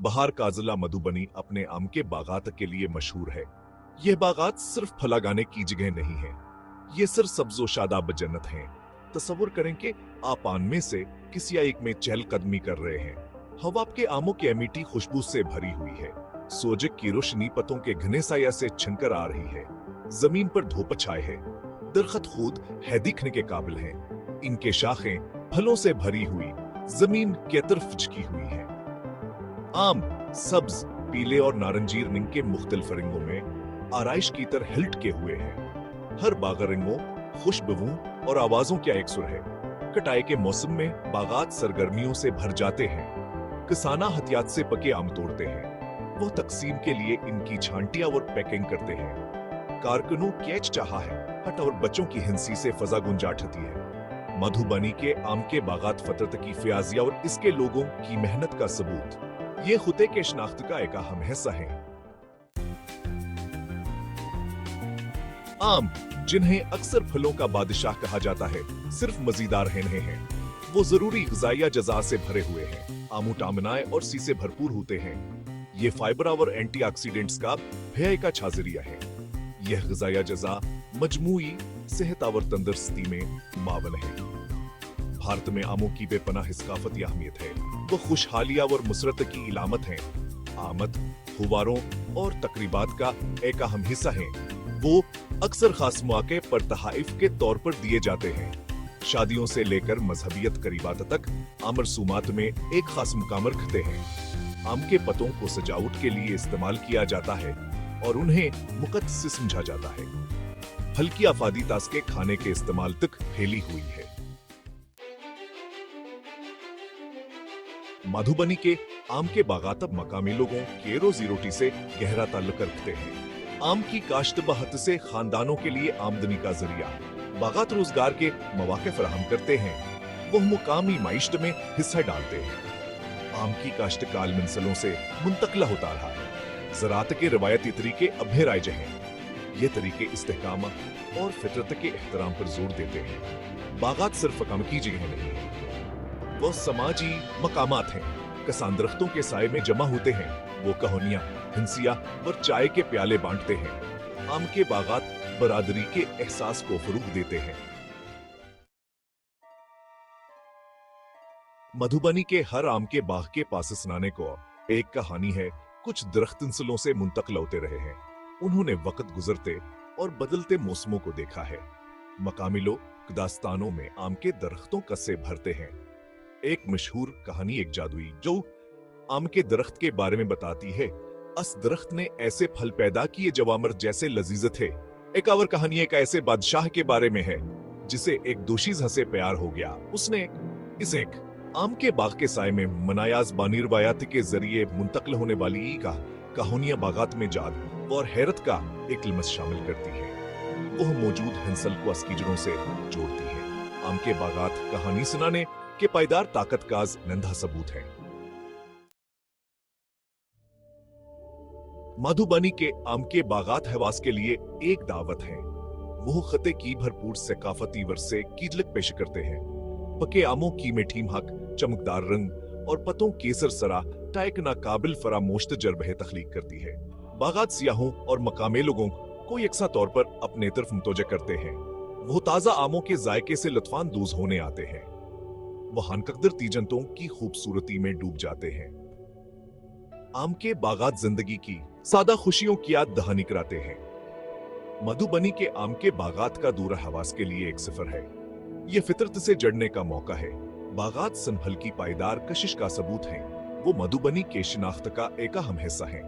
बहार का जिला मधुबनी अपने आम के बागात के लिए मशहूर है। यह बागात सिर्फ फल लगाने की जगह नहीं है, ये सिर्फ सब्जो शादाब जन्नत है। तस्वुर करें कि आप आम में से किसी एक में चहलकदमी कर रहे हैं। हवा आपके आमों की मीठी खुशबू से भरी हुई है। सूरज की रोशनी पत्तों के घने साया से छनकर आ रही है। जमीन पर धूप छाए है। दरख्त खुद है दिखने के काबिल हैं। इनके शाखें फलों से भरी हुई जमीन के तरफ झुकी हुई है। आम सब्ज, पीले और नारंगी रंग के मुख्तलिफ रंगों में आराइश की तरह हिलटके हुए हैं। हर बाग रंगों, खुशबुओं और आवाजों का एक सुर है। कटाई के मौसम में बागात सरगर्मियों से भर जाते हैं। किसाना हथियात से पके आम तोड़ते हैं। वो तकसीम के लिए इनकी छांटियां और पैकिंग करते हैं। कारकुनों कैच चाहा है हट और बच्चों की हिंसी से फजा गुंजाठती है। मधुबनी के आम के बागात फतरत की फ्याजिया और इसके लोगों की मेहनत का सबूत। ये खुदे के शनाख्त का एक अहम हिस्सा है। आम, जिन्हें अक्सर फलों का बादशाह कहा जाता है, सिर्फ मजेदार नहीं हैं। वो जरूरी ग़िज़ाई अज़ा से भरे हुए हैं। आम विटामिन और सी से भरपूर होते हैं। ये फाइबर और एंटीऑक्सीडेंट्स का भयानक अच्छा जरिया है। यह ग़िज़ाई अज़ा मजमूई सेहत और तंदुरुस्ती में मावन है। भारत में आमों की बेपनाह सकाफती अहमियत है। वो खुशहालिया और मुसरत की इलामत है। आमद, फुवारों और तकरीबात का एक अहम हिस्सा है। वो अक्सर खास मौके पर तहाइफ के तौर पर दिए जाते हैं। शादियों से लेकर मजहबियत करीबात तक आम रसूमात में एक खास मुकाम रखते हैं। आम के पत्तों को सजावट के लिए इस्तेमाल किया जाता है और उन्हें मुकद्दस समझा जाता है। हल्की आफादी तास के खाने के इस्तेमाल तक फैली हुई है। मधुबनी के आम के बागात मकामी लोगों के रोजी रोटी से गहरा ताल्लुक रखते हैं। आम की काश्त बहत से खानदानों के लिए आमदनी का जरिया। बागात रोजगार के मौके फराहम करते हैं। वो मुकामी माइशत में हिस्सा डालते हैं। आम की काश्त काल मंसलों से मुंतकला होता रहा है। ज़राअत के रवायती तरीके अब राइज हैं। ये तरीके इस्तेहकाम और फितरत के एहतराम पर जोर देते हैं। बागात सिर्फ काम की जगह नहीं है, वो समाजी मकामात हैं। किसान दरख्तों के साए में जमा होते हैं। वो कहानियां, हंसिया और चाय के प्याले बांटते हैं। आम के बागात बरादरी के एहसास को फरूग देते हैं। मधुबनी के हर आम के बाग के पास सुनाने को एक कहानी है। कुछ दरख्त नस्लों से मुंतकिल होते रहे हैं। उन्होंने वक्त गुजरते और बदलते मौसमों को देखा है। मकामी लोग दास्तानों में आम के दरख्तों कस्से भरते हैं। एक मशहूर कहानी एक जादुई जो आम के दरख्त के बारे में बताती है। अस दरख्त ने ऐसे फल पैदा किए जवामर जैसे लजीज थे। एक और कहानी एक ऐसे बादशाह के बारे में है जिसे एक दोशीज़ से प्यार हो गया। उसने इस एक आम के बाग के साए में मनायाज बानी रवायात के जरिए मुंतकिल होने वाली का कहानियां बागात में जाद और हैरत का एक लम्स शामिल करती है। वह मौजूद हंसल को असकी जड़ों से जोड़ती है। आम के बागात कहानी सुनाने के पायदार ताकत का नंधा सबूत है। मधुबनी के आम के बागात हवास के लिए एक दावत है। वो खते की भरपूर सकाफती वर्से की झलक पेश करते हैं। पके आमों की मीठी महक, चमकदार रंग और पत्तों केसर सरा टाइक नाकाबिल फरामोश तजर्बे तख्लीक करती है। बागात सियाहों और मकामी लोगों को यकसा तौर पर अपने तरफ मुतवज्जह करते हैं। वो ताजा आमों के जायके से लुत्फानंदोज होने आते हैं। वहां कदर तीजंतों की खूबसूरती में डूब जाते हैं। आम के बागात जिंदगी की सादा खुशियों की याद दहानी कराते हैं। मधुबनी के आम के बागात का दूर हवास के लिए एक सफर है। ये फितरत से जड़ने का मौका है। बागात सनभल की पायदार कशिश का सबूत है। वो मधुबनी के शिनाख्त का एक अहम हिस्सा है।